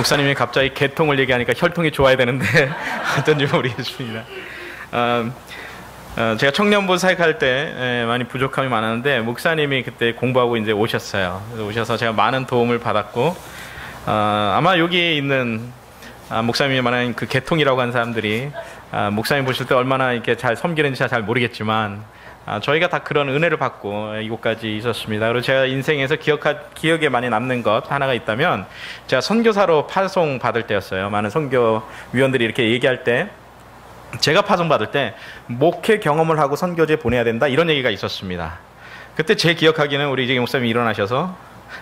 목사님이 갑자기 개통을 얘기하니까 혈통이 좋아야 되는데 어쩐지 모르겠습니다. 제가 청년부 사역할 때 많이 부족함이 많았는데 목사님이 그때 공부하고 이제 오셨어요. 그래서 오셔서 제가 많은 도움을 받았고 아마 여기 있는 목사님이 말하는 그 개통이라고 하는 사람들이 목사님 보실 때 얼마나 이렇게 잘 섬기는지 잘 모르겠지만 저희가 다 그런 은혜를 받고 이곳까지 있었습니다. 그리고 제가 인생에서 기억에 많이 남는 것 하나가 있다면 제가 선교사로 파송 받을 때였어요. 많은 선교위원들이 이렇게 얘기할 때 제가 파송 받을 때 목회 경험을 하고 선교지에 보내야 된다 이런 얘기가 있었습니다. 그때 제 기억하기는 우리 이재기 목사님이 일어나셔서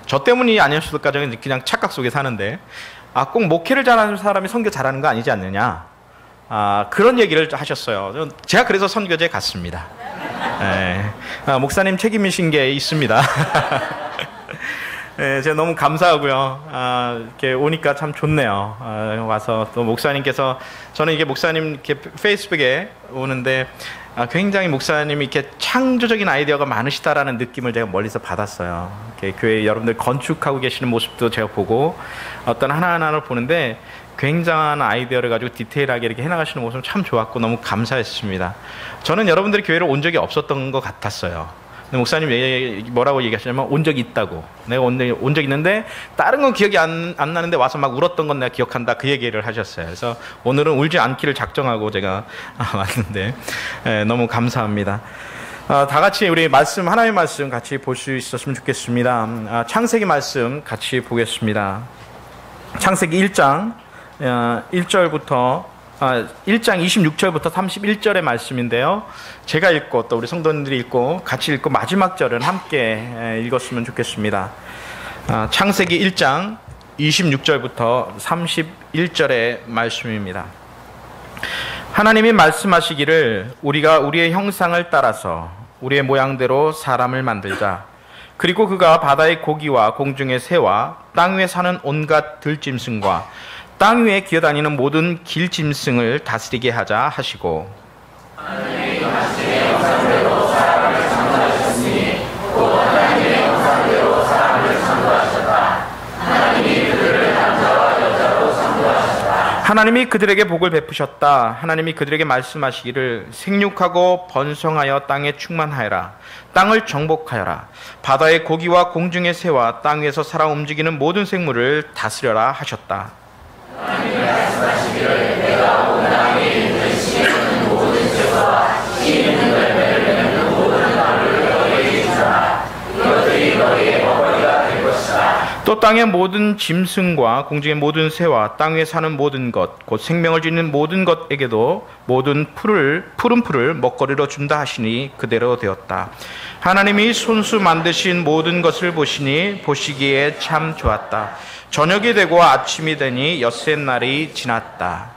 저 때문이 아니었을까 저는 그냥 착각 속에 사는데 꼭 목회를 잘하는 사람이 선교 잘하는 거 아니지 않느냐 그런 얘기를 하셨어요. 제가 그래서 선교지에 갔습니다. 목사님 책임이신 게 있습니다. 제가 너무 감사하고요. 이렇게 오니까 참 좋네요. 와서 또 목사님께서 저는 이게 목사님 이렇게 페이스북에 오는데 굉장히 목사님이 이렇게 창조적인 아이디어가 많으시다라는 느낌을 제가 멀리서 받았어요. 이렇게 교회 여러분들 건축하고 계시는 모습도 제가 보고 어떤 하나하나를 보는데 굉장한 아이디어를 가지고 디테일하게 이렇게 해나가시는 모습은 참 좋았고 너무 감사했습니다. 저는 여러분들이 교회를 온 적이 없었던 것 같았어요. 근데 목사님 뭐라고 얘기하시냐면 온 적이 있다고. 내가 온 적이 있는데 다른 건 기억이 안 나는데 와서 막 울었던 건 내가 기억한다 그 얘기를 하셨어요. 그래서 오늘은 울지 않기를 작정하고 제가 왔는데 너무 감사합니다. 다 같이 우리 말씀 하나의 말씀 같이 볼 수 있었으면 좋겠습니다. 창세기 말씀 같이 보겠습니다. 창세기 1장 1장 26절부터 31절의 말씀인데요. 제가 읽고 또 우리 성도님들이 읽고 같이 읽고 마지막 절은 함께 읽었으면 좋겠습니다. 창세기 1장 26절부터 31절의 말씀입니다. 하나님이 말씀하시기를 우리가 우리의 형상을 따라서 우리의 모양대로 사람을 만들자. 그리고 그가 바다의 고기와 공중의 새와 땅 위에 사는 온갖 들짐승과 땅 위에 기어다니는 모든 길짐승을 다스리게 하자 하시고 하나님이 당신의 형상대로 사람을 창조하셨으니 곧 하나님의 형상대로 사람을 창조하셨다. 하나님이 그들을 남자와 여자로 창조하셨다. 하나님이 그들에게 복을 베푸셨다. 하나님이 그들에게 말씀하시기를 생육하고 번성하여 땅에 충만하여라. 땅을 정복하여라. 바다의 고기와 공중의 새와 땅 위에서 살아 움직이는 모든 생물을 다스려라 하셨다. 하나님이 말씀하시기를 내가 온 땅에 있는 씨 있는 모든 채소와 씨 있는 열매를 맺는 모든 나무를 너희에게 주라. 이것들이 너희의 먹거리가 될 것이다. 또 땅의 모든 짐승과 공중의 모든 새와 땅 위에 사는 모든 것 곧 생명을 짓는 모든 것에게도 모든 푸른 풀을 먹거리로 준다 하시니 그대로 되었다. 하나님이 손수 만드신 모든 것을 보시니 보시기에 참 좋았다. 저녁이 되고 아침이 되니 엿새 날이 지났다.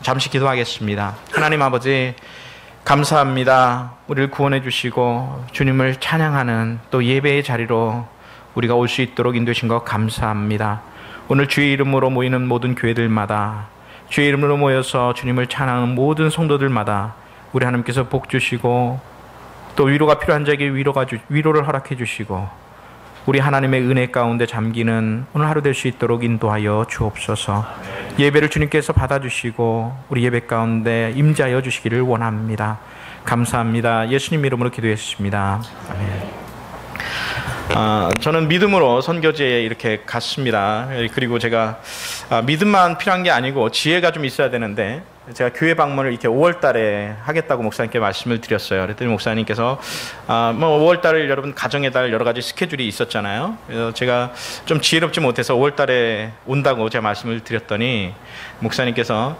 잠시 기도하겠습니다. 하나님 아버지 감사합니다. 우리를 구원해 주시고 주님을 찬양하는 또 예배의 자리로 우리가 올 수 있도록 인도하신 것 감사합니다. 오늘 주의 이름으로 모이는 모든 교회들마다 주의 이름으로 모여서 주님을 찬양하는 모든 성도들마다 우리 하나님께서 복 주시고 또 위로가 필요한 자에게 위로를 허락해 주시고 우리 하나님의 은혜 가운데 잠기는 오늘 하루 될 수 있도록 인도하여 주옵소서. 예배를 주님께서 받아주시고 우리 예배 가운데 임재하여 주시기를 원합니다. 감사합니다. 예수님 이름으로 기도했습니다. 아멘. 저는 믿음으로 선교지에 이렇게 갔습니다. 그리고 제가 믿음만 필요한 게 아니고 지혜가 좀 있어야 되는데 제가 교회 방문을 이렇게 5월 달에 하겠다고 목사님께 말씀을 드렸어요. 그랬더니 목사님께서 5월 달을 여러분 가정의 달 여러 가지 스케줄이 있었잖아요. 그래서 제가 좀 지혜롭지 못해서 5월 달에 온다고 제가 말씀을 드렸더니 목사님께서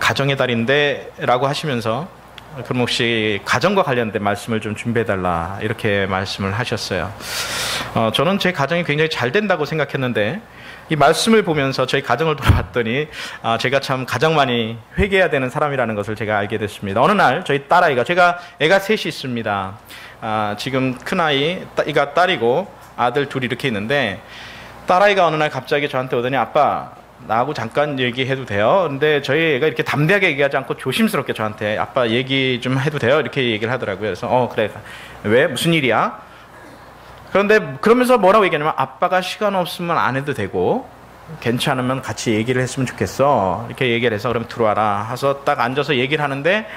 가정의 달인데 라고 하시면서 그럼 혹시 가정과 관련된 말씀을 좀 준비해달라 이렇게 말씀을 하셨어요. 저는 제 가정이 굉장히 잘 된다고 생각했는데 이 말씀을 보면서 저희 가정을 돌아봤더니 제가 참 가장 많이 회개해야 되는 사람이라는 것을 제가 알게 됐습니다. 어느 날 저희 딸아이가 제가 애가 셋이 있습니다. 지금 큰아이가 딸이고 아들 둘이 이렇게 있는데 딸아이가 어느 날 갑자기 저한테 오더니 아빠 나하고 잠깐 얘기해도 돼요? 근데 저희 애가 이렇게 담대하게 얘기하지 않고 조심스럽게 저한테 아빠 얘기 좀 해도 돼요? 이렇게 얘기를 하더라고요. 그래서 그래. 왜? 무슨 일이야? 그런데 그러면서 뭐라고 얘기하냐면 아빠가 시간 없으면 안 해도 되고 괜찮으면 같이 얘기를 했으면 좋겠어. 이렇게 얘기를 해서 그럼 들어와라 해서 딱 앉아서 얘기를 하는데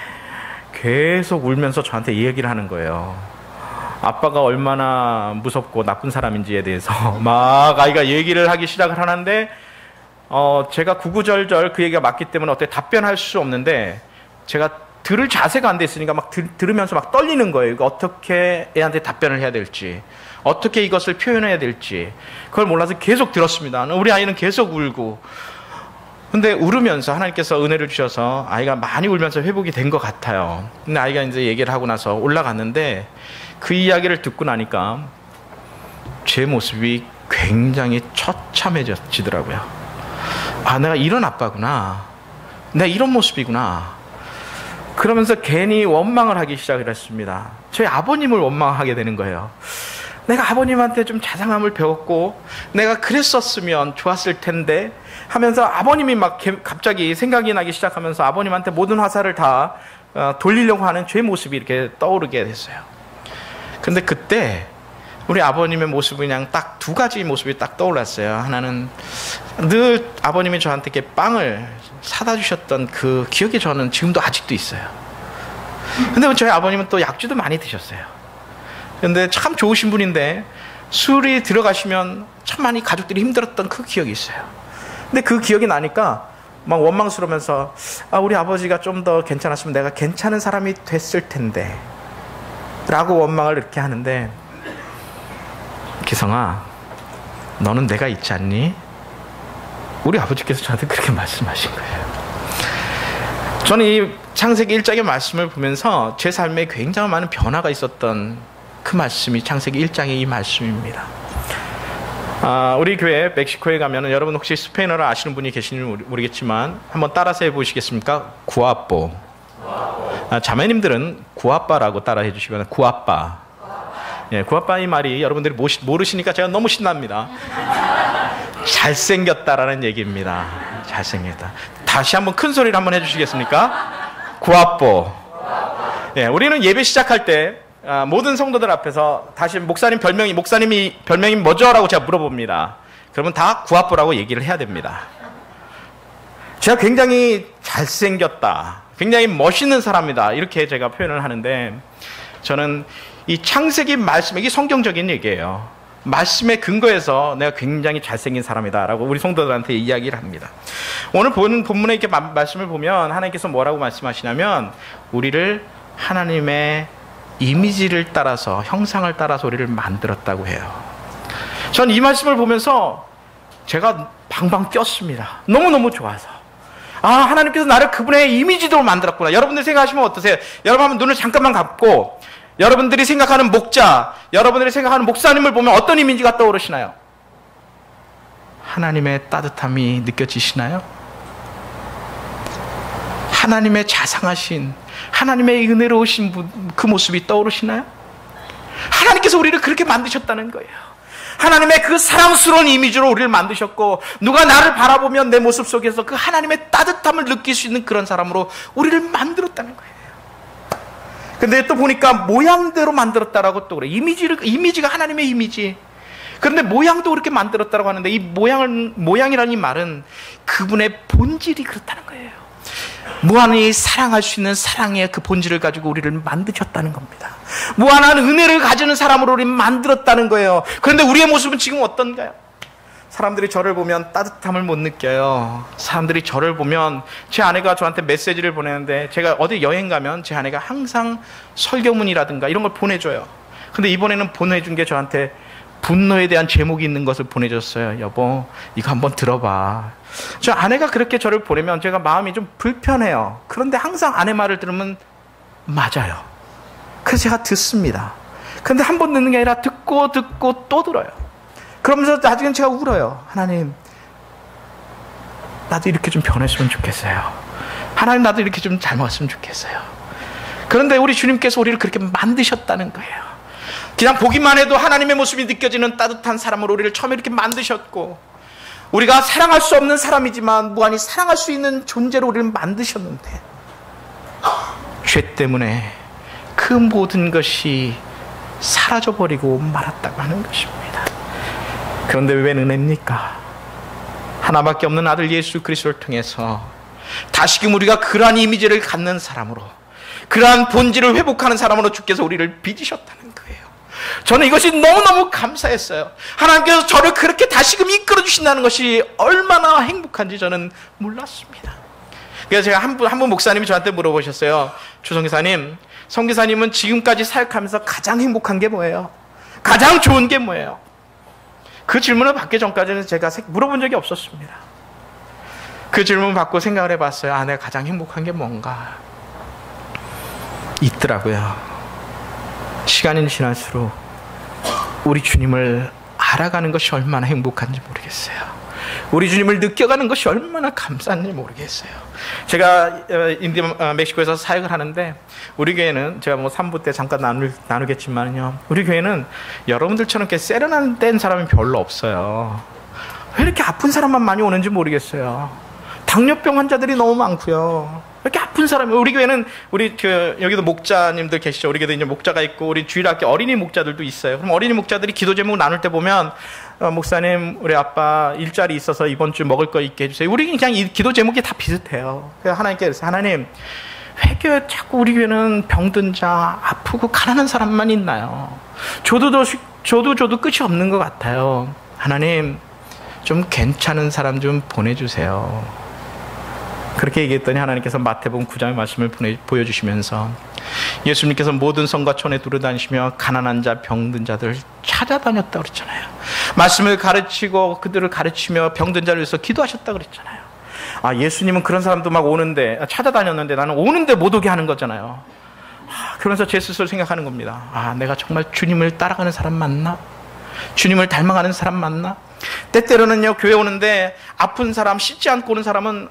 계속 울면서 저한테 이 얘기를 하는 거예요. 아빠가 얼마나 무섭고 나쁜 사람인지에 대해서 막 아이가 얘기를 하기 시작을 하는데 제가 구구절절 그 얘기가 맞기 때문에 어떻게 답변할 수 없는데 제가 들을 자세가 안 돼 있으니까 막 들으면서 막 떨리는 거예요. 이거 어떻게 애한테 답변을 해야 될지, 어떻게 이것을 표현해야 될지 그걸 몰라서 계속 들었습니다. 우리 아이는 계속 울고, 근데 울으면서 하나님께서 은혜를 주셔서 아이가 많이 울면서 회복이 된 것 같아요. 근데 아이가 이제 얘기를 하고 나서 올라갔는데 그 이야기를 듣고 나니까 제 모습이 굉장히 처참해지더라고요. 아, 내가 이런 아빠구나, 내가 이런 모습이구나. 그러면서 괜히 원망을 하기 시작을 했습니다. 저희 아버님을 원망하게 되는 거예요. 내가 아버님한테 좀 자상함을 배웠고 내가 그랬었으면 좋았을 텐데 하면서 아버님이 막 갑자기 생각이 나기 시작하면서 아버님한테 모든 화살을 다 돌리려고 하는 제 모습이 이렇게 떠오르게 됐어요. 근데 그때 우리 아버님의 모습이 그냥 딱 두 가지 모습이 딱 떠올랐어요. 하나는 늘 아버님이 저한테 이렇게 빵을 사다 주셨던 그 기억이 저는 지금도 아직도 있어요. 근데 저희 아버님은 또 약주도 많이 드셨어요. 근데 참 좋으신 분인데 술이 들어가시면 참 많이 가족들이 힘들었던 그 기억이 있어요. 근데 그 기억이 나니까 막 원망스러우면서 우리 아버지가 좀 더 괜찮았으면 내가 괜찮은 사람이 됐을 텐데 라고 원망을 이렇게 하는데, 기성아 너는 내가 있지 않니? 우리 아버지께서 저한테 그렇게 말씀하신 거예요. 저는 이 창세기 1장의 말씀을 보면서 제 삶에 굉장히 많은 변화가 있었던 그 말씀이 창세기 1장의 이 말씀입니다. 우리 교회 멕시코에 가면 여러분 혹시 스페인어를 아시는 분이 계시는지 모르겠지만 한번 따라서 해보시겠습니까? 구아뽀. 자매님들은 구아빠라고 따라해 주시면 구아빠. 예, 구아빠 이 말이 여러분들이 모르시니까 제가 너무 신납니다. 잘생겼다라는 얘기입니다. 잘생겼다. 다시 한번 큰 소리를 한번 해주시겠습니까? 구아뽀. 예, 우리는 예배 시작할 때 모든 성도들 앞에서 다시 목사님이 별명이 뭐죠? 라고 제가 물어봅니다. 그러면 다 구아뽀라고 얘기를 해야 됩니다. 제가 굉장히 잘생겼다, 굉장히 멋있는 사람이다, 이렇게 제가 표현을 하는데, 저는 이 창세기 말씀, 이게 성경적인 얘기예요. 말씀에 근거해서 내가 굉장히 잘생긴 사람이다라고 우리 성도들한테 이야기를 합니다. 오늘 보는 본문에 이렇게 말씀을 보면 하나님께서 뭐라고 말씀하시냐면 우리를 하나님의 이미지를 따라서, 형상을 따라서 우리를 만들었다고 해요. 전 이 말씀을 보면서 제가 방방 뛰었습니다. 너무너무 좋아서. 하나님께서 나를 그분의 이미지대로 만들었구나. 여러분들 생각하시면 어떠세요? 여러분 한번 눈을 잠깐만 감고 여러분들이 생각하는 목자, 여러분들이 생각하는 목사님을 보면 어떤 이미지가 떠오르시나요? 하나님의 따뜻함이 느껴지시나요? 하나님의 자상하신, 하나님의 은혜로우신 그 모습이 떠오르시나요? 하나님께서 우리를 그렇게 만드셨다는 거예요. 하나님의 그 사랑스러운 이미지로 우리를 만드셨고, 누가 나를 바라보면 내 모습 속에서 그 하나님의 따뜻함을 느낄 수 있는 그런 사람으로 우리를 만들었다는 거예요. 근데 또 보니까 모양대로 만들었다라고 또 그래. 이미지가 하나님의 이미지. 그런데 모양도 그렇게 만들었다라고 하는데, 이 모양이라는 이 말은 그분의 본질이 그렇다는 거예요. 무한히 사랑할 수 있는 사랑의 그 본질을 가지고 우리를 만드셨다는 겁니다. 무한한 은혜를 가지는 사람으로 우리를 만들었다는 거예요. 그런데 우리의 모습은 지금 어떤가요? 사람들이 저를 보면 따뜻함을 못 느껴요. 사람들이 저를 보면, 제 아내가 저한테 메시지를 보내는데, 제가 어디 여행 가면 제 아내가 항상 설교문이라든가 이런 걸 보내줘요. 근데 이번에는 보내준 게 저한테 분노에 대한 제목이 있는 것을 보내줬어요. 여보, 이거 한번 들어봐. 저 아내가 그렇게 저를 보내면 제가 마음이 좀 불편해요. 그런데 항상 아내 말을 들으면 맞아요. 그래서 제가 듣습니다. 그런데 한 번 듣는 게 아니라 듣고 또 들어요. 그러면서 나중엔 제가 울어요. 하나님, 나도 이렇게 좀 변했으면 좋겠어요. 하나님, 나도 이렇게 좀 잘 먹었으면 좋겠어요. 그런데 우리 주님께서 우리를 그렇게 만드셨다는 거예요. 그냥 보기만 해도 하나님의 모습이 느껴지는 따뜻한 사람으로 우리를 처음에 이렇게 만드셨고, 우리가 사랑할 수 없는 사람이지만 무한히 사랑할 수 있는 존재로 우리를 만드셨는데, 죄 때문에 그 모든 것이 사라져버리고 말았다고 하는 것입니다. 그런데 왜 은혜입니까? 하나밖에 없는 아들 예수 그리스도를 통해서 다시금 우리가 그러한 이미지를 갖는 사람으로, 그러한 본질을 회복하는 사람으로 주께서 우리를 빚으셨다는 거예요. 저는 이것이 너무너무 감사했어요. 하나님께서 저를 그렇게 다시금 이끌어 주신다는 것이 얼마나 행복한지 저는 몰랐습니다. 그래서 제가 한 분 목사님이 저한테 물어보셨어요. 주성기사님, 성기사님은 지금까지 사역하면서 가장 행복한 게 뭐예요? 가장 좋은 게 뭐예요? 그 질문을 받기 전까지는 제가 물어본 적이 없었습니다. 그 질문 받고 생각을 해봤어요. 아, 내가 가장 행복한 게 뭔가 있더라고요. 시간이 지날수록 우리 주님을 알아가는 것이 얼마나 행복한지 모르겠어요. 우리 주님을 느껴가는 것이 얼마나 감사한지 모르겠어요. 제가 멕시코에서 사역을 하는데 우리 교회는 제가 뭐 3부 때 잠깐 나누겠지만요, 우리 교회는 여러분들처럼 이렇게 세련된 사람이 별로 없어요. 왜 이렇게 아픈 사람만 많이 오는지 모르겠어요. 당뇨병 환자들이 너무 많고요. 이렇게 아픈 사람이, 우리 교회는 여기도 목자님들 계시죠. 우리 교회도 이제 목자가 있고 우리 주일학교 어린이 목자들도 있어요. 그럼 어린이 목자들이 기도 제목 나눌 때 보면 목사님, 우리 아빠 일자리 있어서 이번 주 먹을 거 있게 해주세요. 우리 그냥 이 기도 제목이 다 비슷해요. 그래서 하나님께 그래서 하나님, 왜 자꾸 우리 교회는 병든 자, 아프고 가난한 사람만 있나요? 줘도 끝이 없는 것 같아요. 하나님, 좀 괜찮은 사람 좀 보내주세요. 그렇게 얘기했더니 하나님께서 마태복음 9장의 말씀을 보여주시면서 예수님께서 모든 성과촌에 두루다니시며 가난한 자, 병든 자들 찾아다녔다고 그랬잖아요. 말씀을 가르치고 그들을 가르치며 병든 자를 위해서 기도하셨다고 그랬잖아요. 아, 예수님은 그런 사람도 막 오는데, 찾아다녔는데 나는 오는데 못 오게 하는 거잖아요. 그러면서 제 스스로 생각하는 겁니다. 아, 내가 정말 주님을 따라가는 사람 맞나? 주님을 닮아가는 사람 맞나? 때때로는요, 교회 오는데 아픈 사람, 씻지 않고 오는 사람은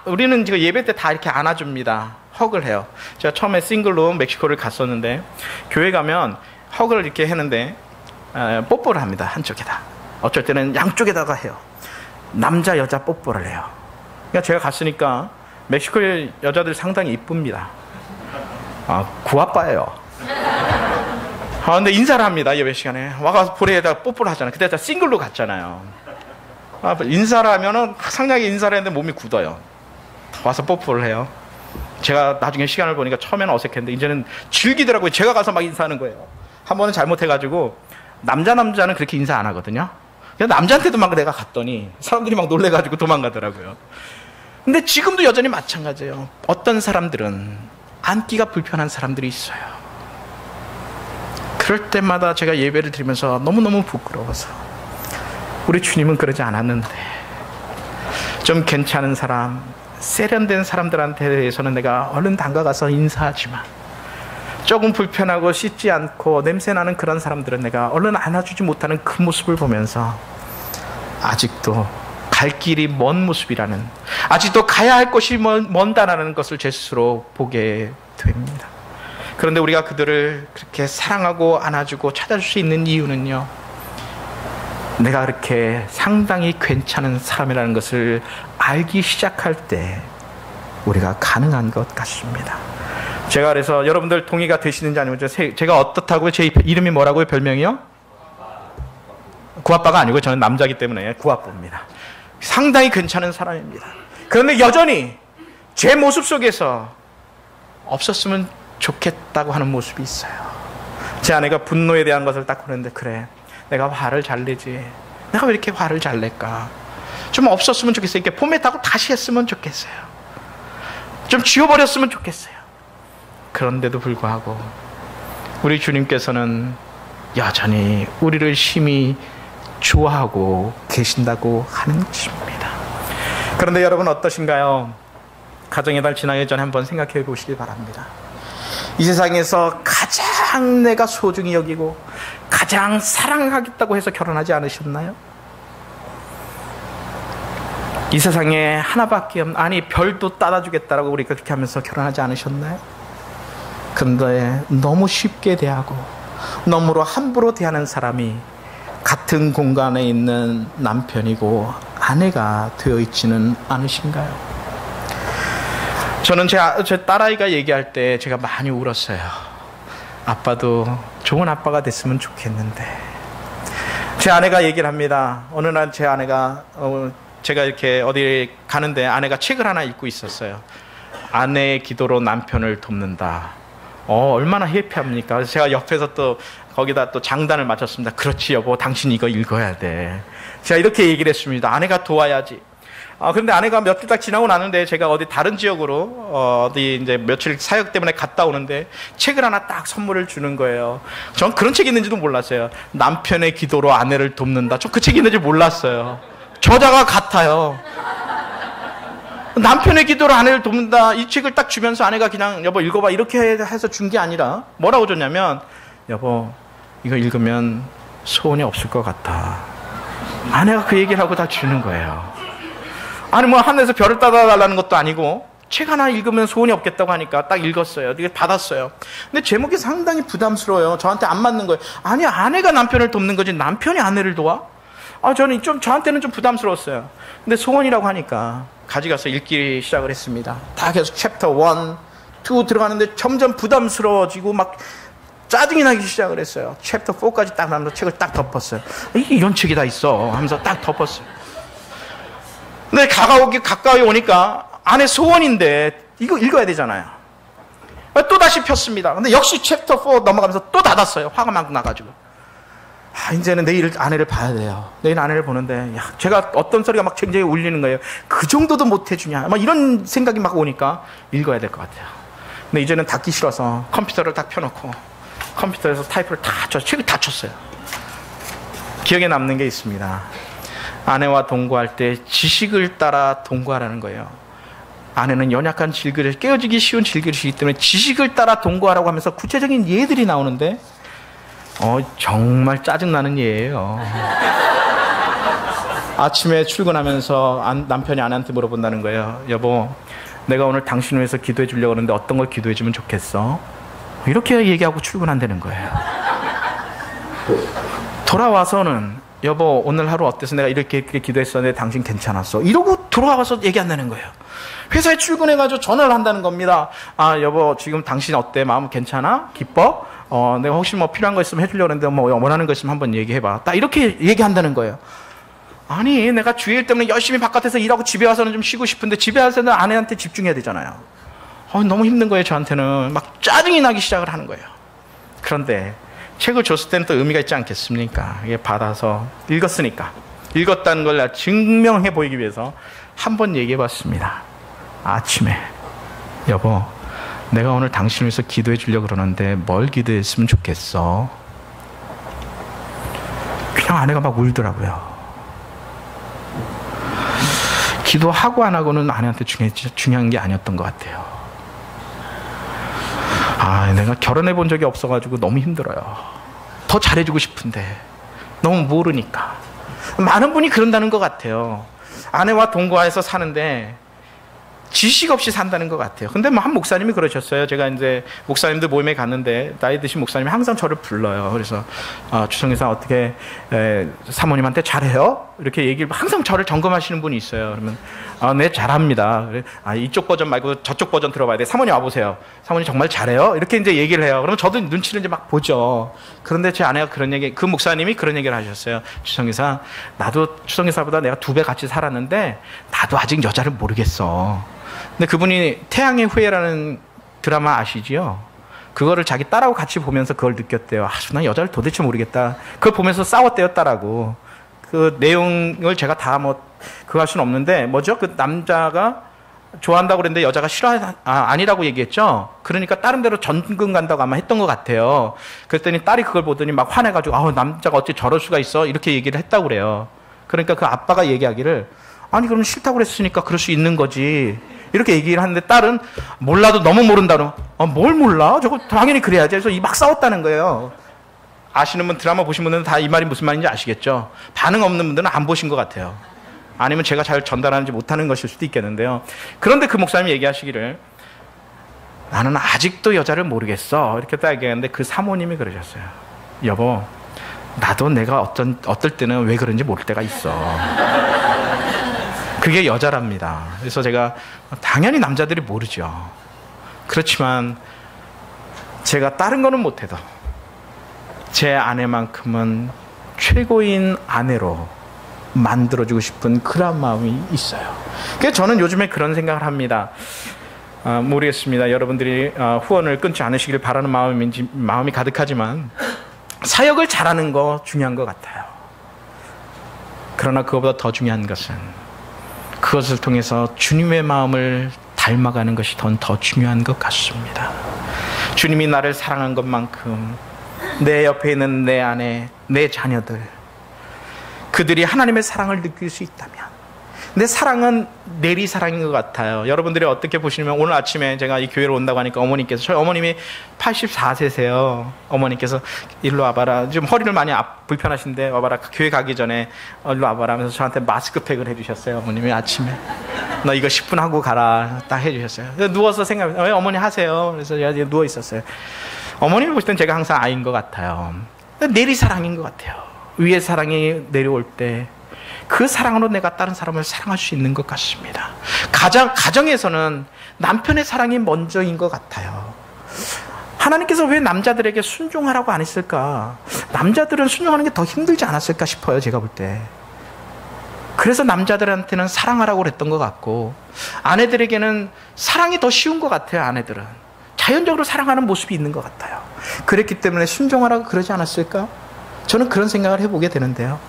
우리는 지금 예배 때 다 이렇게 안아줍니다. 헉을 해요. 제가 처음에 싱글로 멕시코를 갔었는데 교회 가면 헉을 이렇게 했는데 뽀뽀를 합니다. 한쪽에다. 어쩔 때는 양쪽에다가 해요. 남자 여자 뽀뽀를 해요. 그러니까 제가 갔으니까 멕시코 여자들 상당히 이쁩니다. 구아빠예요. 근데 인사를 합니다. 예배 시간에 와서 보리에다가 뽀뽀를 하잖아요. 그때 다 싱글로 갔잖아요. 인사를 하면은 상냥하게 인사를 했는데 몸이 굳어요. 와서 뽀뽀를 해요. 제가 나중에 시간을 보니까 처음에는 어색했는데 이제는 즐기더라고요. 제가 가서 막 인사하는 거예요. 한 번은 잘못해가지고 남자는 그렇게 인사 안 하거든요. 그냥 남자한테도 막 내가 갔더니 사람들이 막 놀래가지고 도망가더라고요. 근데 지금도 여전히 마찬가지예요. 어떤 사람들은 앉기가 불편한 사람들이 있어요. 그럴 때마다 제가 예배를 드리면서 너무너무 부끄러워서, 우리 주님은 그러지 않았는데 좀 괜찮은 사람, 세련된 사람들한테 대해서는 내가 얼른 다가가서 인사하지만 조금 불편하고 씻지 않고 냄새나는 그런 사람들은 내가 얼른 안아주지 못하는 그 모습을 보면서 아직도 갈 길이 먼 모습이라는, 아직도 가야 할 곳이 먼다라는 것을 제 스스로 보게 됩니다. 그런데 우리가 그들을 그렇게 사랑하고 안아주고 찾아줄 수 있는 이유는요, 내가 그렇게 상당히 괜찮은 사람이라는 것을 알기 시작할 때 우리가 가능한 것 같습니다. 제가 그래서 여러분들 동의가 되시는지 아니면 제가 어떻다고요? 제 이름이 뭐라고요? 별명이요? 구아빠가 아니고 저는 남자이기 때문에 구아빠입니다. 상당히 괜찮은 사람입니다. 그런데 여전히 제 모습 속에서 없었으면 좋겠다고 하는 모습이 있어요. 제 아내가 분노에 대한 것을 딱 보는데, 그래, 내가 화를 잘 내지. 내가 왜 이렇게 화를 잘 낼까? 좀 없었으면 좋겠어요. 이렇게 포맷하고 다시 했으면 좋겠어요. 좀 지워버렸으면 좋겠어요. 그런데도 불구하고 우리 주님께서는 여전히 우리를 심히 좋아하고 계신다고 하는 것입니다. 그런데 여러분 어떠신가요? 가정의 달 지나기 전에 한번 생각해 보시기 바랍니다. 이 세상에서 가장 내가 소중히 여기고 가장 사랑하겠다고 해서 결혼하지 않으셨나요? 이 세상에 하나밖에 없는, 아니 별도 따라주겠다라고 우리가 그렇게 하면서 결혼하지 않으셨나요? 그런데 너무 쉽게 대하고 너무로 함부로 대하는 사람이 같은 공간에 있는 남편이고 아내가 되어 있지는 않으신가요? 저는 제 딸아이가 얘기할 때 제가 많이 울었어요. 아빠도 좋은 아빠가 됐으면 좋겠는데. 제 아내가 얘기를 합니다. 어느 날 제 아내가 제가 이렇게 어디 가는데 아내가 책을 하나 읽고 있었어요. 아내의 기도로 남편을 돕는다. 얼마나 해피합니까? 그래서 제가 옆에서 또 거기다 또 장단을 맞췄습니다. 그렇지 여보, 당신 이거 읽어야 돼. 제가 이렇게 얘기를 했습니다. 아내가 도와야지. 그런데 아내가 며칠 딱 지나고 나는데 제가 어디 다른 지역으로 어디 이제 며칠 사역 때문에 갔다 오는데 책을 하나 딱 선물을 주는 거예요. 전 그런 책이 있는지도 몰랐어요. 남편의 기도로 아내를 돕는다. 저 그 책이 있는지 몰랐어요. 저자가 같아요. 남편의 기도로 아내를 돕는다. 이 책을 딱 주면서 아내가 그냥 여보 읽어봐 이렇게 해서 준 게 아니라 뭐라고 줬냐면 여보 이거 읽으면 소원이 없을 것 같아. 아내가 그 얘기를 하고 다 주는 거예요. 아니 뭐 하늘에서 별을 따다달라는 것도 아니고 책 하나 읽으면 소원이 없겠다고 하니까 딱 읽었어요. 이게 받았어요. 근데 제목이 상당히 부담스러워요. 저한테 안 맞는 거예요. 아니 아내가 남편을 돕는 거지 남편이 아내를 도와? 저는 저한테는 좀 부담스러웠어요. 근데 소원이라고 하니까 가져가서 읽기 시작을 했습니다. 다 계속 챕터 1, 2 들어가는데 점점 부담스러워지고 막 짜증이 나기 시작을 했어요. 챕터 4까지 딱 나면서 책을 딱 덮었어요. 이런 책이 다 있어 하면서 딱 덮었어요. 근데 가까이 오니까 아내 소원인데 이거 읽어야 되잖아요. 또 다시 폈습니다. 근데 역시 챕터 4 넘어가면서 또 닫았어요. 화가 막 나가지고. 이제는 내일 아내를 봐야 돼요. 내일 아내를 보는데 제가 어떤 소리가 막 굉장히 울리는 거예요. 그 정도도 못 해주냐 막 이런 생각이 막 오니까 읽어야 될 것 같아요. 근데 이제는 닫기 싫어서 컴퓨터를 딱 펴놓고 컴퓨터에서 타이프를 다 쳐 책을 다 쳤어요. 기억에 남는 게 있습니다. 아내와 동거할 때 지식을 따라 동거하라는 거예요. 아내는 연약한 질그릇, 깨어지기 쉬운 질그릇이기 때문에 지식을 따라 동거하라고 하면서 구체적인 예들이 나오는데 정말 짜증나는 예예요. 아침에 출근하면서 남편이 아내한테 물어본다는 거예요. 여보, 내가 오늘 당신을 위해서 기도해 주려고 하는데 어떤 걸 기도해 주면 좋겠어? 이렇게 얘기하고 출근한다는 거예요. 돌아와서는 여보 오늘 하루 어땠어? 내가 이렇게 기도했었는데 당신 괜찮았어? 이러고 돌아와서 얘기한다는 거예요. 회사에 출근해가지고 전화를 한다는 겁니다. 여보 지금 당신 어때? 마음 괜찮아? 기뻐? 내가 혹시 뭐 필요한 거 있으면 해주려고 했는데 뭐 원하는 거 있으면 한번 얘기해봐. 딱 이렇게 얘기한다는 거예요. 아니 내가 주일 때문에 열심히 바깥에서 일하고 집에 와서는 좀 쉬고 싶은데 집에 와서는 아내한테 집중해야 되잖아요. 너무 힘든 거예요. 저한테는 막 짜증이 나기 시작을 하는 거예요. 그런데 책을 줬을 때는 또 의미가 있지 않겠습니까? 이게 받아서 읽었으니까 읽었다는 걸 증명해 보이기 위해서 한번 얘기해 봤습니다. 아침에 여보 내가 오늘 당신을 위해서 기도해 주려고 그러는데 뭘 기도했으면 좋겠어? 그냥 아내가 막 울더라고요. 기도하고 안 하고는 아내한테 중요한 게 아니었던 것 같아요. 내가 결혼해 본 적이 없어가지고 너무 힘들어요. 더 잘해주고 싶은데 너무 모르니까. 많은 분이 그런다는 것 같아요. 아내와 동거해서 사는데 지식 없이 산다는 것 같아요. 근데 뭐 한 목사님이 그러셨어요. 제가 이제 목사님들 모임에 갔는데 나이 드신 목사님이 항상 저를 불러요. 그래서 주성기사 어떻게 사모님한테 잘해요? 이렇게 얘기를 항상 저를 점검하시는 분이 있어요. 그러면 네 잘합니다. 이쪽 버전 말고 저쪽 버전 들어봐야 돼. 사모님 와보세요. 사모님 정말 잘해요? 이렇게 이제 얘기를 해요. 그러면 저도 눈치를 이제 막 보죠. 그런데 제 아내가 그 목사님이 그런 얘기를 하셨어요. 주성기사 나도 주성기사보다 내가 2배 같이 살았는데 나도 아직 여자를 모르겠어. 근데 그분이 태양의 후예라는 드라마 아시지요? 그거를 자기 딸하고 같이 보면서 그걸 느꼈대요. 난 여자를 도대체 모르겠다. 그걸 보면서 싸웠대요, 딸하고. 그 내용을 제가 다 그거 할 수는 없는데, 뭐죠? 그 남자가 좋아한다고 그랬는데 여자가 아니라고 얘기했죠? 그러니까 다른 데로 전근 간다고 아마 했던 것 같아요. 그랬더니 딸이 그걸 보더니 막 화내가지고, 남자가 어찌 저럴 수가 있어? 이렇게 얘기를 했다고 그래요. 그러니까 그 아빠가 얘기하기를, 그럼 싫다고 그랬으니까 그럴 수 있는 거지. 이렇게 얘기를 하는데 딸은 몰라도 너무 모른다로 뭘 몰라? 저거 당연히 그래야지. 그래서 막 싸웠다는 거예요. 아시는 분 드라마 보신 분들은 다 이 말이 무슨 말인지 아시겠죠? 반응 없는 분들은 안 보신 것 같아요. 아니면 제가 잘 전달하는지 못하는 것일 수도 있겠는데요. 그런데 그 목사님이 얘기하시기를 나는 아직도 여자를 모르겠어. 이렇게 딱 얘기했는데 그 사모님이 그러셨어요. 여보 나도 내가 어떨 때는 왜 그런지 모를 때가 있어. 그게 여자랍니다. 그래서 제가 당연히 남자들이 모르죠. 그렇지만 제가 다른 거는 못해도 제 아내만큼은 최고인 아내로 만들어주고 싶은 그런 마음이 있어요. 그래서 저는 요즘에 그런 생각을 합니다. 모르겠습니다. 여러분들이 후원을 끊지 않으시길 바라는 마음이 가득하지만 사역을 잘하는 거 중요한 것 같아요. 그러나 그것보다 더 중요한 것은 그것을 통해서 주님의 마음을 닮아가는 것이 더 중요한 것 같습니다. 주님이 나를 사랑한 것만큼 내 옆에 있는 내 아내, 내 자녀들, 그들이 하나님의 사랑을 느낄 수 있다면, 내 사랑은 내리 사랑인 것 같아요. 여러분들이 어떻게 보시면, 오늘 아침에 제가 이 교회로 온다고 하니까 어머님께서, 저희 어머님이 84세세요. 어머님께서 일로 와봐라. 지금 허리를 많이 불편하신데 와봐라. 교회 가기 전에 일로 와봐라 하면서 저한테 마스크팩을 해주셨어요. 어머님이 아침에. 너 이거 10분 하고 가라. 딱 해주셨어요. 누워서 생각해요. 왜 어머니 하세요? 그래서 제가 누워 있었어요. 어머님이 보실 땐 제가 항상 아이인 것 같아요. 내리 사랑인 것 같아요. 위의 사랑이 내려올 때 그 사랑으로 내가 다른 사람을 사랑할 수 있는 것 같습니다. 가정에서는 남편의 사랑이 먼저인 것 같아요. 하나님께서 왜 남자들에게 순종하라고 안 했을까? 남자들은 순종하는 게 더 힘들지 않았을까 싶어요, 제가 볼 때. 그래서 남자들한테는 사랑하라고 그랬던 것 같고, 아내들에게는 사랑이 더 쉬운 것 같아요. 아내들은 자연적으로 사랑하는 모습이 있는 것 같아요. 그랬기 때문에 순종하라고 그러지 않았을까? 저는 그런 생각을 해보게 되는데요.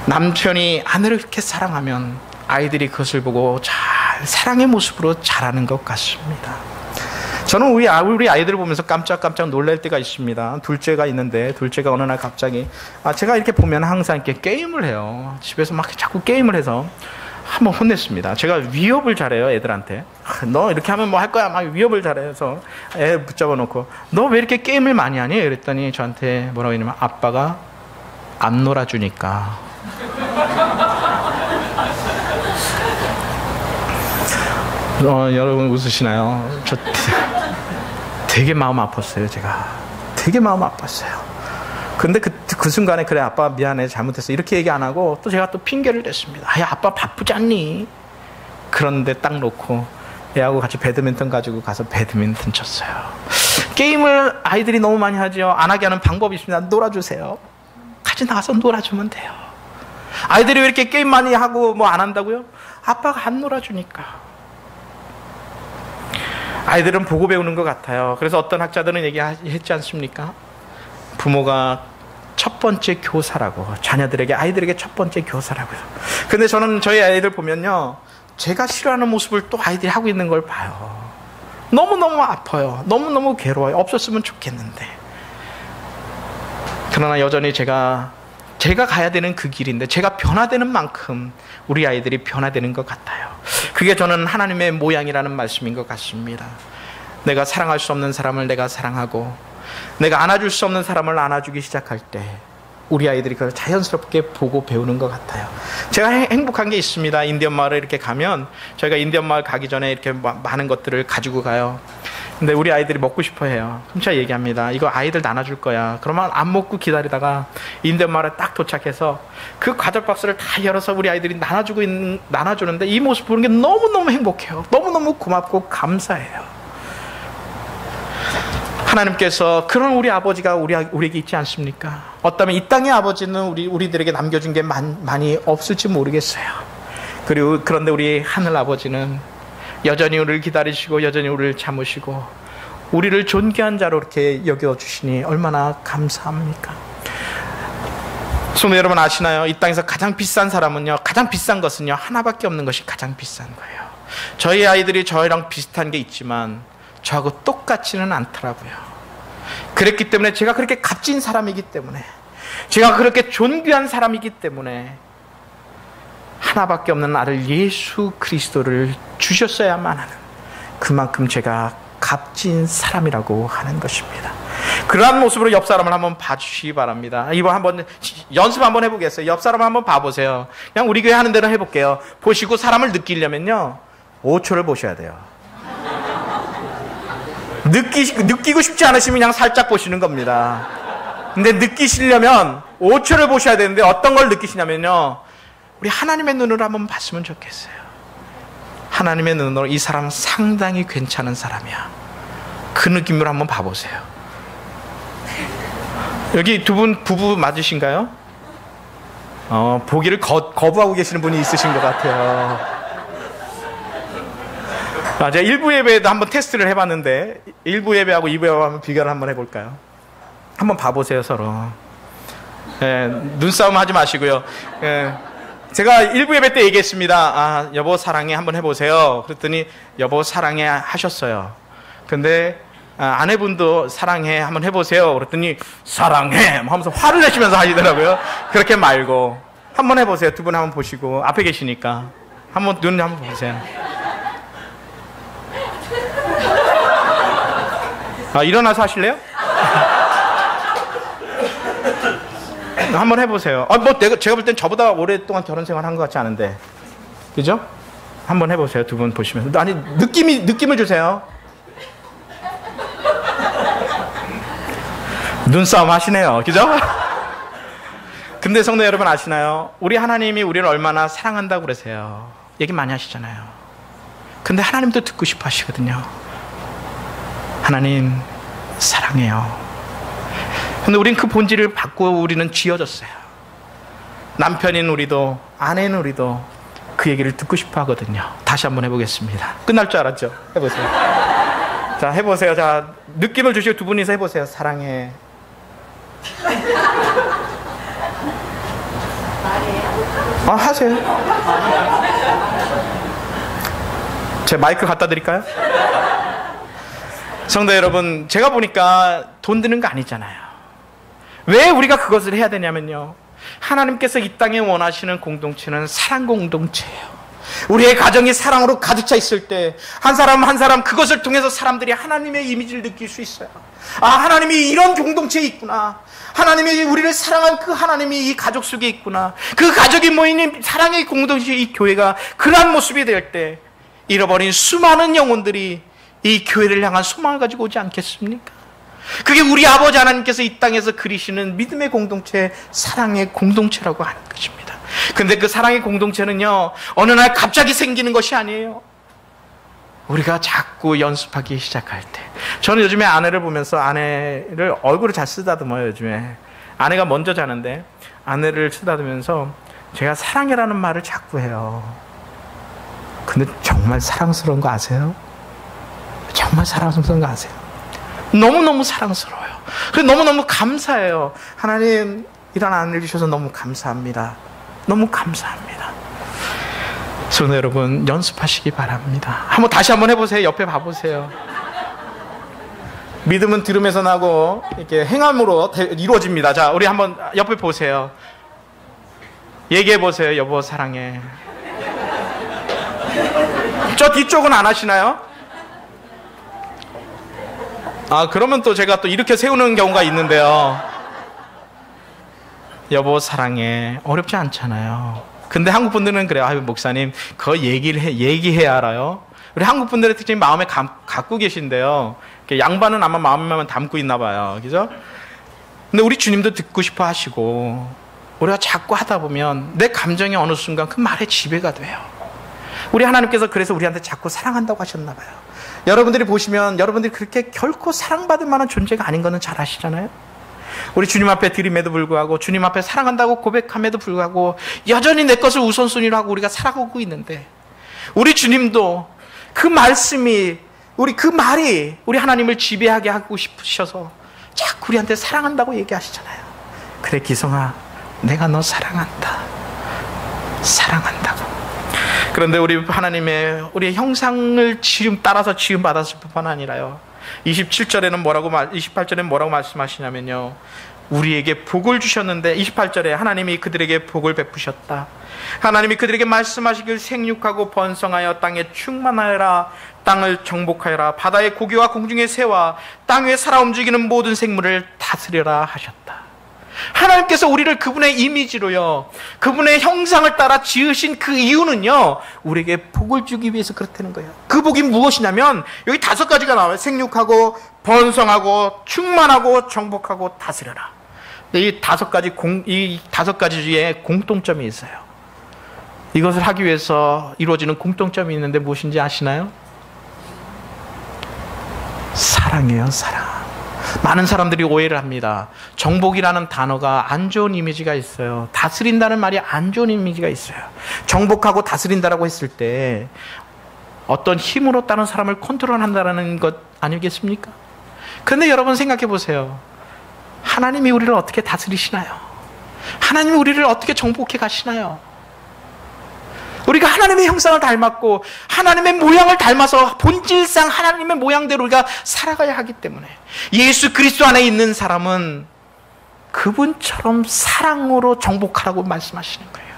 남편이 아내를 이렇게 사랑하면 아이들이 그것을 보고 잘 사랑의 모습으로 자라는 것 같습니다. 저는 우리 아이들을 보면서 깜짝깜짝 놀랄 때가 있습니다. 둘째가 있는데, 둘째가 어느 날 갑자기, 제가 이렇게 보면 항상 이렇게 게임을 해요. 집에서 막 자꾸 게임을 해서 한번 혼냈습니다. 제가 위협을 잘해요, 애들한테. 너 이렇게 하면 뭐 할 거야, 막 위협을 잘해서 애 붙잡아 놓고, 너 왜 이렇게 게임을 많이 하니? 그랬더니 저한테 뭐라고 했냐면, 아빠가 안 놀아주니까. 여러분 웃으시나요? 저 되게 마음 아팠어요. 제가 되게 마음 아팠어요. 근데 그 순간에, 그래 아빠 미안해, 잘못했어, 이렇게 얘기 안 하고 또 제가 또 핑계를 댔습니다. 야, 아빠 바쁘지 않니? 그런데 딱 놓고 애하고 같이 배드민턴 가지고 가서 배드민턴 쳤어요. 게임을 아이들이 너무 많이 하죠. 안 하게 하는 방법이 있습니다. 놀아주세요. 같이 나가서 놀아주면 돼요. 아이들이 왜 이렇게 게임 많이 하고 뭐 안 한다고요? 아빠가 안 놀아주니까. 아이들은 보고 배우는 것 같아요. 그래서 어떤 학자들은 얘기했지 않습니까? 부모가 첫 번째 교사라고, 자녀들에게, 아이들에게 첫 번째 교사라고요. 근데 저는 저희 아이들 보면요, 제가 싫어하는 모습을 또 아이들이 하고 있는 걸 봐요. 너무너무 아파요. 너무너무 괴로워요. 없었으면 좋겠는데. 그러나 여전히 제가 가야 되는 그 길인데, 제가 변화되는 만큼 우리 아이들이 변화되는 것 같아요. 그게 저는 하나님의 모양이라는 말씀인 것 같습니다. 내가 사랑할 수 없는 사람을 내가 사랑하고, 내가 안아줄 수 없는 사람을 안아주기 시작할 때 우리 아이들이 그걸 자연스럽게 보고 배우는 것 같아요. 제가 행복한 게 있습니다. 인디언 마을에 이렇게 가면, 저희가 인디언 마을 가기 전에 이렇게 많은 것들을 가지고 가요. 근데 우리 아이들이 먹고 싶어 해요. 그럼 제가 얘기합니다. 이거 아이들 나눠줄 거야. 그러면 안 먹고 기다리다가 인디언 마을에 딱 도착해서 그 과자 박스를 다 열어서 우리 아이들이 나눠주는데, 이 모습 보는 게 너무너무 행복해요. 너무너무 고맙고 감사해요. 하나님께서 그런 우리 아버지가 우리에게 있지 않습니까? 어쩌면 이 땅의 아버지는 우리들에게 남겨준 게 많이 없을지 모르겠어요. 그런데 우리 하늘 아버지는 여전히 우리를 기다리시고, 여전히 우리를 참으시고, 우리를 존귀한 자로 이렇게 여겨주시니 얼마나 감사합니까? 성도 여러분 아시나요? 이 땅에서 가장 비싼 것은요, 하나밖에 없는 것이 가장 비싼 거예요. 저희 아이들이 저희랑 비슷한 게 있지만 저하고 똑같지는 않더라고요. 그랬기 때문에, 제가 그렇게 값진 사람이기 때문에, 제가 그렇게 존귀한 사람이기 때문에 하나밖에 없는 아들 예수 그리스도를 주셨어야만 하는, 그만큼 제가 값진 사람이라고 하는 것입니다. 그러한 모습으로 옆 사람을 한번 봐주시기 바랍니다. 이번 한번 연습 한번 해보겠어요. 옆 사람 한번 봐보세요. 그냥 우리 교회 하는 대로 해볼게요. 보시고 사람을 느끼려면요, 5초를 보셔야 돼요. 느끼고 싶지 않으시면 그냥 살짝 보시는 겁니다. 근데 느끼시려면 5초를 보셔야 되는데, 어떤 걸 느끼시냐면요, 우리 하나님의 눈으로 한번 봤으면 좋겠어요. 하나님의 눈으로 이 사람 상당히 괜찮은 사람이야, 그 느낌으로 한번 봐보세요. 여기 두 분 부부 맞으신가요? 보기를 거부하고 계시는 분이 있으신 것 같아요. 제가 1부 예배에도 한번 테스트를 해봤는데 1부 예배하고 2부 예배하고 한번 비교를 한번 해볼까요? 한번 봐보세요, 서로. 눈싸움 하지 마시고요. 제가 1부 예배 때 얘기했습니다. 여보 사랑해 한번 해보세요. 그랬더니 여보 사랑해 하셨어요. 근데 아내분도 사랑해 한번 해보세요. 그랬더니 사랑해 하면서 화를 내시면서 하시더라고요. 그렇게 말고 한번 해보세요. 두 분 한번 보시고 앞에 계시니까 한번 눈 한번 보세요. 일어나서 하실래요? 한번 해보세요. 제가 볼 땐 저보다 오랫동안 결혼 생활 한 것 같지 않은데, 그죠? 한번 해보세요. 두 분 보시면서. 아니, 느낌을 주세요. 눈싸움 하시네요. 그죠? 근데 성도 여러분 아시나요? 우리 하나님이 우리를 얼마나 사랑한다고 그러세요. 얘기 많이 하시잖아요. 근데 하나님도 듣고 싶어 하시거든요. 하나님, 사랑해요. 근데 우린 그 본질을 받고 우리는 지어졌어요. 남편인 우리도, 아내인 우리도 그 얘기를 듣고 싶어 하거든요. 다시 한번 해보겠습니다. 끝날 줄 알았죠? 해보세요. 자, 해보세요. 자, 느낌을 주시고 두 분이서 해보세요. 사랑해. 하세요. 제 마이크 갖다 드릴까요? 성도 여러분, 제가 보니까 돈 드는 거 아니잖아요. 왜 우리가 그것을 해야 되냐면요, 하나님께서 이 땅에 원하시는 공동체는 사랑 공동체예요. 우리의 가정이 사랑으로 가득 차 있을 때 한 사람 한 사람 그것을 통해서 사람들이 하나님의 이미지를 느낄 수 있어요. 하나님이 이런 공동체에 있구나. 하나님이 우리를 사랑한 그 하나님이 이 가족 속에 있구나. 그 가족이 모이는 사랑의 공동체, 이 교회가 그러한 모습이 될 때 잃어버린 수많은 영혼들이 이 교회를 향한 소망을 가지고 오지 않겠습니까? 그게 우리 아버지 하나님께서 이 땅에서 그리시는 믿음의 공동체, 사랑의 공동체라고 하는 것입니다. 근데 그 사랑의 공동체는요, 어느 날 갑자기 생기는 것이 아니에요. 우리가 자꾸 연습하기 시작할 때. 저는 요즘에 아내를 보면서 아내를 얼굴을 잘 쓰다듬어요. 요즘에 아내가 먼저 자는데 아내를 쓰다듬으면서 제가 사랑해라는 말을 자꾸 해요. 근데 정말 사랑스러운 거 아세요? 정말 사랑스러운 거 아세요? 너무너무 사랑스러워요. 그래서 너무너무 감사해요. 하나님, 이런 아내를 주셔서 너무 감사합니다. 너무 감사합니다. 성도 여러분, 연습하시기 바랍니다. 다시 한번 해보세요. 옆에 봐보세요. 믿음은 들음에서 나고 이렇게 행함으로 이루어집니다. 자, 우리 한번 옆에 보세요. 얘기해 보세요. 여보 사랑해. 저 뒤쪽은 안 하시나요? 그러면 또 제가 또 이렇게 세우는 경우가 있는데요. 여보 사랑해. 어렵지 않잖아요. 근데 한국 분들은 그래요. 목사님, 그거 얘기해야 알아요. 우리 한국 분들의 특징이 마음에 갖고 계신데요. 양반은 아마 마음에만 담고 있나 봐요. 그죠? 근데 우리 주님도 듣고 싶어 하시고, 우리가 자꾸 하다 보면 내 감정이 어느 순간 그 말에 지배가 돼요. 우리 하나님께서 그래서 우리한테 자꾸 사랑한다고 하셨나 봐요. 여러분들이 보시면 여러분들이 그렇게 결코 사랑받을 만한 존재가 아닌 거는 잘 아시잖아요. 우리 주님 앞에 드림에도 불구하고, 주님 앞에 사랑한다고 고백함에도 불구하고 여전히 내 것을 우선순위로 하고 우리가 살아가고 있는데, 우리 주님도 그 말씀이, 그 말이 우리 하나님을 지배하게 하고 싶으셔서 자꾸 우리한테 사랑한다고 얘기하시잖아요. 그래 기성아, 내가 너 사랑한다. 사랑한다고. 그런데 우리 하나님의 우리의 형상을 따라서 지음 받았을 뿐만 아니라요, 28절에는 뭐라고 말씀하시냐면요, 우리에게 복을 주셨는데 28절에 하나님이 그들에게 복을 베푸셨다. 하나님이 그들에게 말씀하시길 생육하고 번성하여 땅에 충만하여라. 땅을 정복하여라. 바다의 고기와 공중의 새와 땅 위에 살아 움직이는 모든 생물을 다스려라 하셨다. 하나님께서 우리를 그분의 이미지로요, 그분의 형상을 따라 지으신 그 이유는요, 우리에게 복을 주기 위해서 그렇다는 거예요. 그 복이 무엇이냐면 여기 5가지가 나와요. 생육하고 번성하고 충만하고 정복하고 다스려라. 이 5가지에 공통점이 있어요. 이것을 하기 위해서 이루어지는 공통점이 있는데 무엇인지 아시나요? 사랑이에요. 사랑. 많은 사람들이 오해를 합니다. 정복이라는 단어가 안 좋은 이미지가 있어요. 다스린다는 말이 안 좋은 이미지가 있어요. 정복하고 다스린다라고 했을 때 어떤 힘으로 다른 사람을 컨트롤한다는 것 아니겠습니까? 그런데 여러분 생각해 보세요. 하나님이 우리를 어떻게 다스리시나요? 하나님이 우리를 어떻게 정복해 가시나요? 우리가 하나님의 형상을 닮았고 하나님의 모양을 닮아서 본질상 하나님의 모양대로 우리가 살아가야 하기 때문에 예수 그리스도 안에 있는 사람은 그분처럼 사랑으로 정복하라고 말씀하시는 거예요.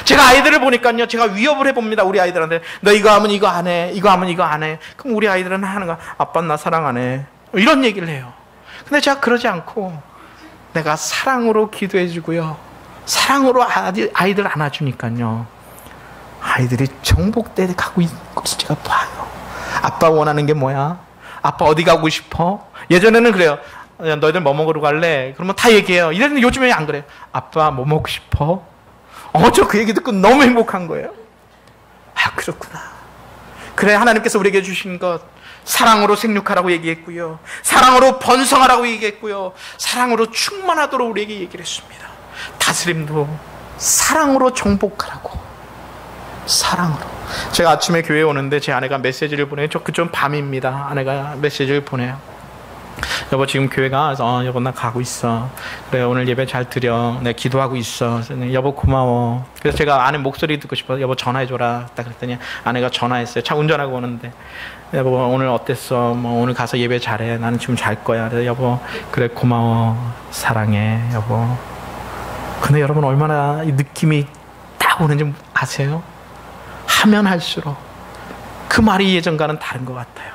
제가 아이들을 보니까요, 제가 위협을 해봅니다. 우리 아이들한테 너 이거 하면 이거 안 해, 이거 하면 이거 안 해. 그럼 우리 아이들은 하는 거, 아빠 나 사랑 안 해, 이런 얘기를 해요. 근데 제가 그러지 않고 내가 사랑으로 기도해 주고요, 사랑으로 아이들 안아주니까요, 아이들이 정복돼 가고 있는 것을 제가 봐요. 아빠 원하는 게 뭐야? 아빠 어디 가고 싶어? 예전에는 그래요. 너희들 뭐 먹으러 갈래? 그러면 다 얘기해요. 이랬는데 요즘에 안 그래요. 아빠 뭐 먹고 싶어? 저 그 얘기 듣고 너무 행복한 거예요. 아, 그렇구나. 그래, 하나님께서 우리에게 주신 것, 사랑으로 생육하라고 얘기했고요, 사랑으로 번성하라고 얘기했고요, 사랑으로 충만하도록 우리에게 얘기를 했습니다. 다스림도 사랑으로 정복하라고. 사랑으로. 제가 아침에 교회에 오는데 제 아내가 메시지를 보내요. 좀 밤입니다. 아내가 메시지를 보내요. 여보 지금 교회 가, 여보 나 가고 있어. 그래 오늘 예배 잘 드려. 내가 기도하고 있어. 여보 고마워. 그래서 제가 아내 목소리 듣고 싶어서 여보 전화해줘라 딱 그랬더니 아내가 전화했어요. 차 운전하고 오는데 여보 오늘 어땠어? 뭐 오늘 가서 예배 잘해. 나는 지금 잘 거야. 그래서 여보 그래 고마워. 사랑해 여보. 근데 여러분 얼마나 이 느낌이 딱 오는지 아세요? 하면 할수록 그 말이 예전과는 다른 것 같아요.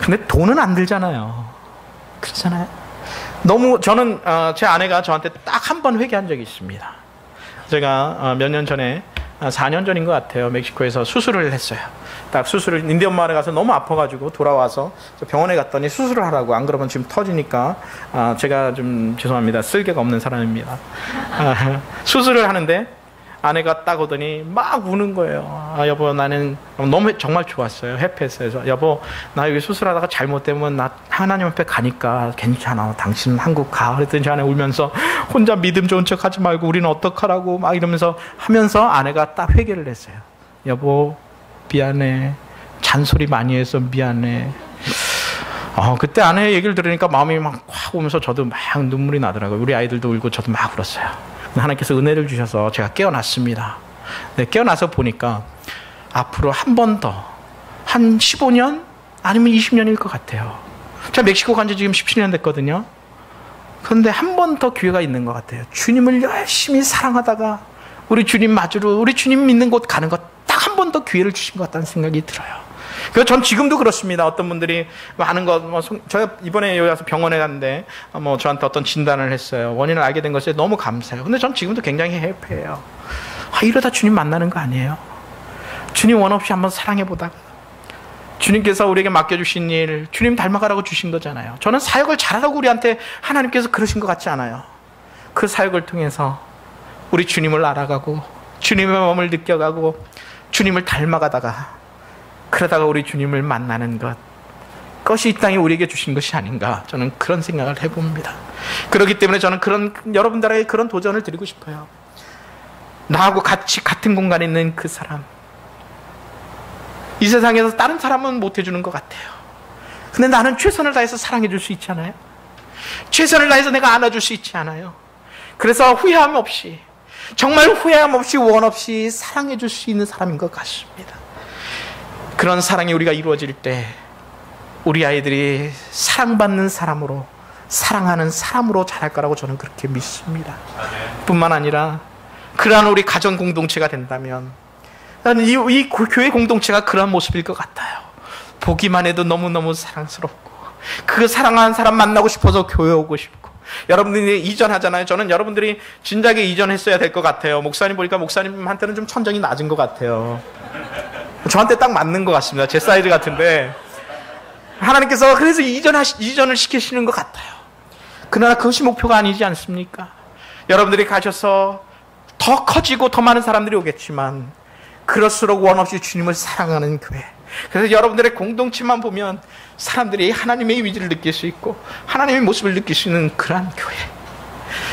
근데 돈은 안 들잖아요. 그렇잖아요. 너무 저는 제 아내가 저한테 딱 한 번 회개한 적이 있습니다. 제가 몇 년 전에 4년 전인 것 같아요. 멕시코에서 수술을 했어요. 딱 수술을 인디언 마을에 가서 너무 아파가지고 돌아와서 병원에 갔더니 수술을 하라고. 안 그러면 지금 터지니까 제가 좀 죄송합니다. 쓸개가 없는 사람입니다. 수술을 하는데 아내가 딱 오더니 막 우는 거예요. 여보 나는 너무 정말 좋았어요. 해피했어요. 여보 나 여기 수술하다가 잘못되면 나 하나님 앞에 가니까 괜찮아. 당신은 한국 가. 그랬더니 제 아내 울면서 혼자 믿음 좋은 척 하지 말고 우리는 어떡하라고 막 이러면서 하면서 아내가 딱 회개를 했어요. 여보 미안해. 잔소리 많이 해서 미안해. 그때 아내 얘기를 들으니까 마음이 막 확 오면서 저도 막 눈물이 나더라고요. 우리 아이들도 울고 저도 막 울었어요. 하나님께서 은혜를 주셔서 제가 깨어났습니다. 네, 깨어나서 보니까 앞으로 한 번 더, 한 15년 아니면 20년일 것 같아요. 제가 멕시코 간 지 지금 17년 됐거든요. 그런데 한 번 더 기회가 있는 것 같아요. 주님을 열심히 사랑하다가 우리 주님 맞으러, 우리 주님 믿는 곳 가는 것 딱 한 번 더 기회를 주신 것 같다는 생각이 들어요. 그래서 전 지금도 그렇습니다. 어떤 분들이 많은 것, 제가 이번에 여기 와서 병원에 갔는데 저한테 어떤 진단을 했어요. 원인을 알게 된 것에 너무 감사해요. 근데 전 지금도 굉장히 해피해요. 이러다 주님 만나는 거 아니에요? 주님 원 없이 한번 사랑해보다가 주님께서 우리에게 맡겨주신 일, 주님 닮아가라고 주신 거잖아요. 저는 사역을 잘하라고 우리한테 하나님께서 그러신 것 같지 않아요. 그 사역을 통해서 우리 주님을 알아가고 주님의 마음을 느껴가고 주님을 닮아가다가 그러다가 우리 주님을 만나는 것, 그것이 이 땅에 우리에게 주신 것이 아닌가, 저는 그런 생각을 해봅니다. 그렇기 때문에 저는 여러분들에게 그런 도전을 드리고 싶어요. 나하고 같이 같은 공간에 있는 그 사람, 이 세상에서 다른 사람은 못 해주는 것 같아요. 근데 나는 최선을 다해서 사랑해 줄 수 있지 않아요? 최선을 다해서 내가 안아줄 수 있지 않아요? 그래서 후회함 없이, 정말 후회함 없이 원 없이 사랑해 줄 수 있는 사람인 것 같습니다. 그런 사랑이 우리가 이루어질 때 우리 아이들이 사랑받는 사람으로, 사랑하는 사람으로 자랄 거라고 저는 그렇게 믿습니다. 뿐만 아니라 그러한 우리 가정 공동체가 된다면 나는 이 교회 공동체가 그런 모습일 것 같아요. 보기만 해도 너무너무 사랑스럽고 그 사랑하는 사람 만나고 싶어서 교회 오고 싶고. 여러분들이 이전하잖아요. 저는 여러분들이 진작에 이전했어야 될 것 같아요. 목사님 보니까 목사님한테는 좀 천정이 낮은 것 같아요. 저한테 딱 맞는 것 같습니다. 제 사이즈 같은데 하나님께서 그래서 이전을 시키시는 것 같아요. 그러나 그것이 목표가 아니지 않습니까? 여러분들이 가셔서 더 커지고 더 많은 사람들이 오겠지만 그럴수록 원 없이 주님을 사랑하는 교회, 그래서 여러분들의 공동체만 보면 사람들이 하나님의 위기를 느낄 수 있고 하나님의 모습을 느낄 수 있는 그러한 교회.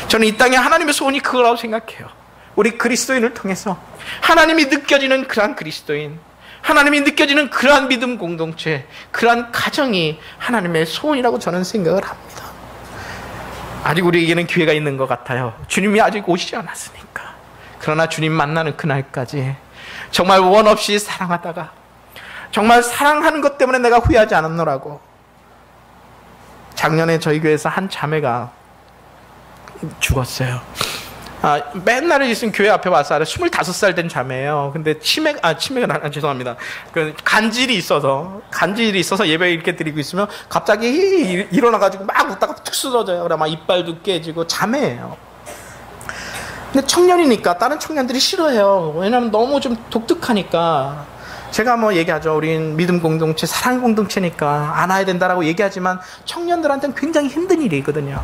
저는 이 땅에 하나님의 소원이 그거라고 생각해요. 우리 그리스도인을 통해서 하나님이 느껴지는 그러한 그리스도인, 하나님이 느껴지는 그러한 믿음 공동체, 그러한 가정이 하나님의 소원이라고 저는 생각을 합니다. 아직 우리에게는 기회가 있는 것 같아요. 주님이 아직 오시지 않았으니까. 그러나 주님 만나는 그날까지 정말 원 없이 사랑하다가 정말 사랑하는 것 때문에 내가 후회하지 않았노라고. 작년에 저희 교회에서 한 자매가 죽었어요. 맨날 있으면 교회 앞에 와서 25살 된 자매예요. 근데 치매가 죄송합니다. 간질이 있어서 예배 이렇게 드리고 있으면 갑자기 일어나가지고 막 웃다가 툭 쓰러져요. 그래 막 이빨도 깨지고 자매예요. 근데 청년이니까 다른 청년들이 싫어해요. 왜냐하면 너무 좀 독특하니까. 제가 뭐 얘기하죠. 우린 믿음 공동체, 사랑 공동체니까 안아야 된다라고 얘기하지만 청년들한테는 굉장히 힘든 일이거든요.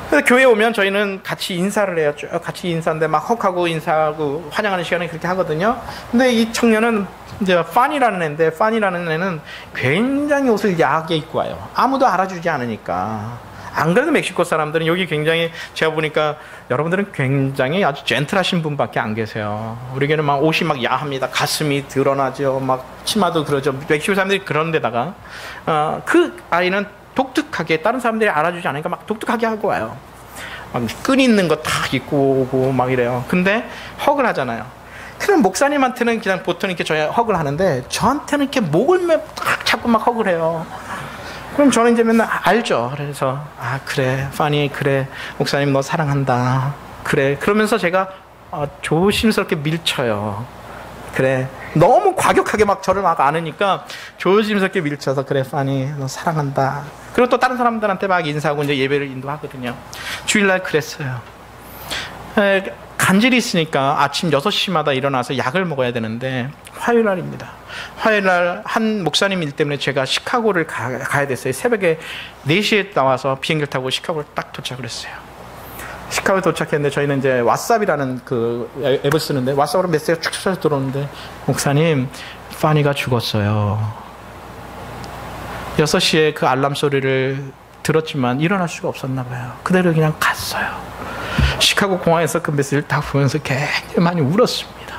그래서 교회에 오면 저희는 같이 인사를 해요. 쭉 같이 인사인데 막 헉하고 인사하고 환영하는 시간에 그렇게 하거든요. 근데 이 청년은 이제 파니라는 애인데, 파니라는 애는 굉장히 옷을 야하게 입고 와요. 아무도 알아주지 않으니까. 안 그래도 멕시코 사람들은 여기 굉장히, 제가 보니까 여러분들은 굉장히 아주 젠틀하신 분밖에 안 계세요. 우리에게는 막 옷이 막 야합니다. 가슴이 드러나죠. 막 치마도 그러죠. 멕시코 사람들이 그런 데다가 그 아이는 독특하게, 다른 사람들이 알아주지 않으니까 막 독특하게 하고 와요. 막 끈 있는 거 다 입고 오고 막 이래요. 근데 헉을 하잖아요. 그럼 목사님한테는 그냥 보통 이렇게 저희 헉을 하는데 저한테는 이렇게 목을 딱 잡고 막 헉을 해요. 그럼 저는 이제 맨날 알죠. 그래서 그래 파니, 그래 목사님 너 사랑한다, 그래. 그러면서 제가 조심스럽게 밀쳐요. 그래, 너무 과격하게 막 저를 막 안으니까 조심스럽게 밀쳐서 그래 파니 너 사랑한다. 그리고 또 다른 사람들한테 막 인사하고 이제 예배를 인도하거든요. 주일날 그랬어요. 간질이 있으니까 아침 6시마다 일어나서 약을 먹어야 되는데 화요일날입니다. 화요일날 한 목사님 일 때문에 제가 시카고를 가야 됐어요. 새벽에 4시에 나와서 비행기를 타고 시카고를 딱 도착을 했어요. 시카고에 도착했는데 저희는 이제 왓삽이라는 그 앱을 쓰는데 왓삽으로 메시지가 쭉 들어오는데 목사님 파니가 죽었어요. 6시에 그 알람 소리를 들었지만 일어날 수가 없었나 봐요. 그대로 그냥 갔어요. 시카고 공항에서 그 메시지를 딱 보면서 굉장히 많이 울었습니다.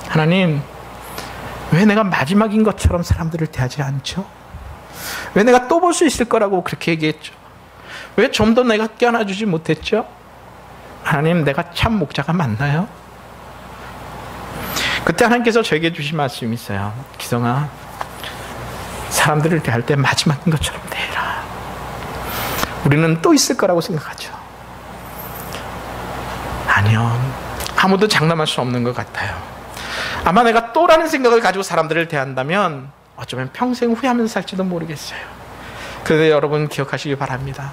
하나님, 왜 내가 마지막인 것처럼 사람들을 대하지 않죠? 왜 내가 또 볼 수 있을 거라고 그렇게 얘기했죠? 왜 좀 더 내가 껴안아주지 못했죠? 하나님, 내가 참 목자가 맞나요? 그때 하나님께서 저에게 주신 말씀이 있어요. 기성아, 사람들을 대할 때 마지막인 것처럼 대해라. 우리는 또 있을 거라고 생각하죠. 아니요, 아무도 장담할 수 없는 것 같아요. 아마 내가 또라는 생각을 가지고 사람들을 대한다면 어쩌면 평생 후회하면서 살지도 모르겠어요. 그런데 여러분 기억하시기 바랍니다.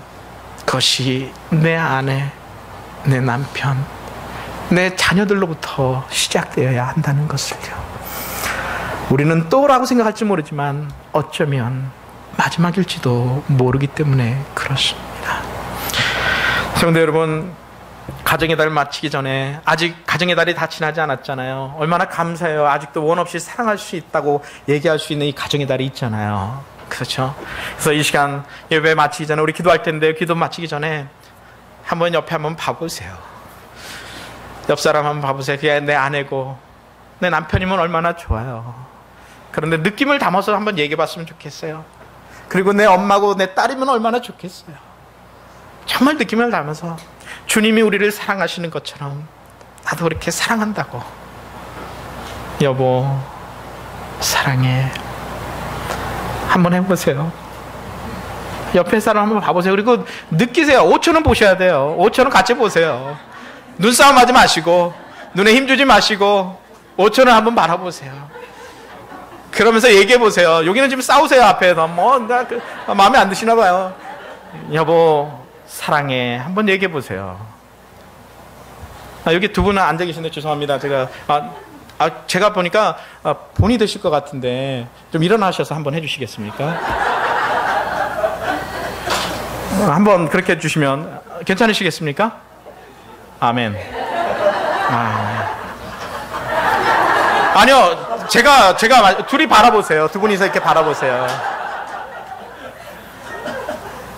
그것이 내 아내, 내 남편, 내 자녀들로부터 시작되어야 한다는 것을요. 우리는 또라고 생각할지 모르지만 어쩌면 마지막일지도 모르기 때문에 그렇습니다. 성도 여러분, 가정의 달 마치기 전에 아직 가정의 달이 다 지나지 않았잖아요. 얼마나 감사해요. 아직도 원 없이 사랑할 수 있다고 얘기할 수 있는 이 가정의 달이 있잖아요. 그렇죠? 그래서 이 시간 예배 마치기 전에 우리 기도할 텐데, 기도 마치기 전에 한번 옆에 한번 봐보세요. 옆 사람 한번 봐보세요. 그게 내 아내고 내 남편이면 얼마나 좋아요. 그런데 느낌을 담아서 한번 얘기해 봤으면 좋겠어요. 그리고 내 엄마고 내 딸이면 얼마나 좋겠어요. 정말 느낌을 담아서 주님이 우리를 사랑하시는 것처럼 나도 그렇게 사랑한다고. 여보, 사랑해. 한번 해보세요. 옆에 사람 한번 봐보세요. 그리고 느끼세요. 5초는 보셔야 돼요. 5초는 같이 보세요. 눈싸움 하지 마시고 눈에 힘주지 마시고 5초는 한번 바라보세요. 그러면서 얘기해 보세요. 여기는 지금 싸우세요. 앞에서 마음에 안 드시나 봐요. 여보, 사랑해. 한번 얘기해 보세요. 여기 두 분은 앉아 계신데 죄송합니다. 제가 보니까 본이 되실 것 같은데 좀 일어나셔서 한번 해주시겠습니까? 한번 그렇게 해주시면 괜찮으시겠습니까? 아멘. 아니요, 제가 둘이 바라보세요. 두 분이서 이렇게 바라보세요.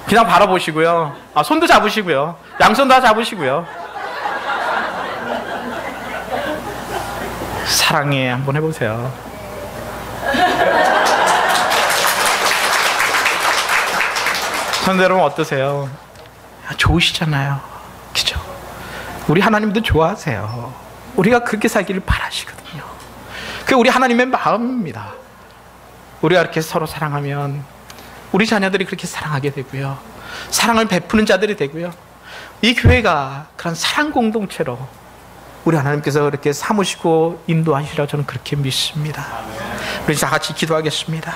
그냥 바라보시고요. 손도 잡으시고요. 양손 다 잡으시고요. 사랑해 한번 해보세요. 성도 여러분 어떠세요? 좋으시잖아요. 그죠? 우리 하나님도 좋아하세요. 우리가 그렇게 살기를 바라시거든요. 그게 우리 하나님의 마음입니다. 우리가 이렇게 서로 사랑하면 우리 자녀들이 그렇게 사랑하게 되고요. 사랑을 베푸는 자들이 되고요. 이 교회가 그런 사랑 공동체로 우리 하나님께서 그렇게 삼으시고 인도하시라 저는 그렇게 믿습니다. 우리 다 같이 기도하겠습니다.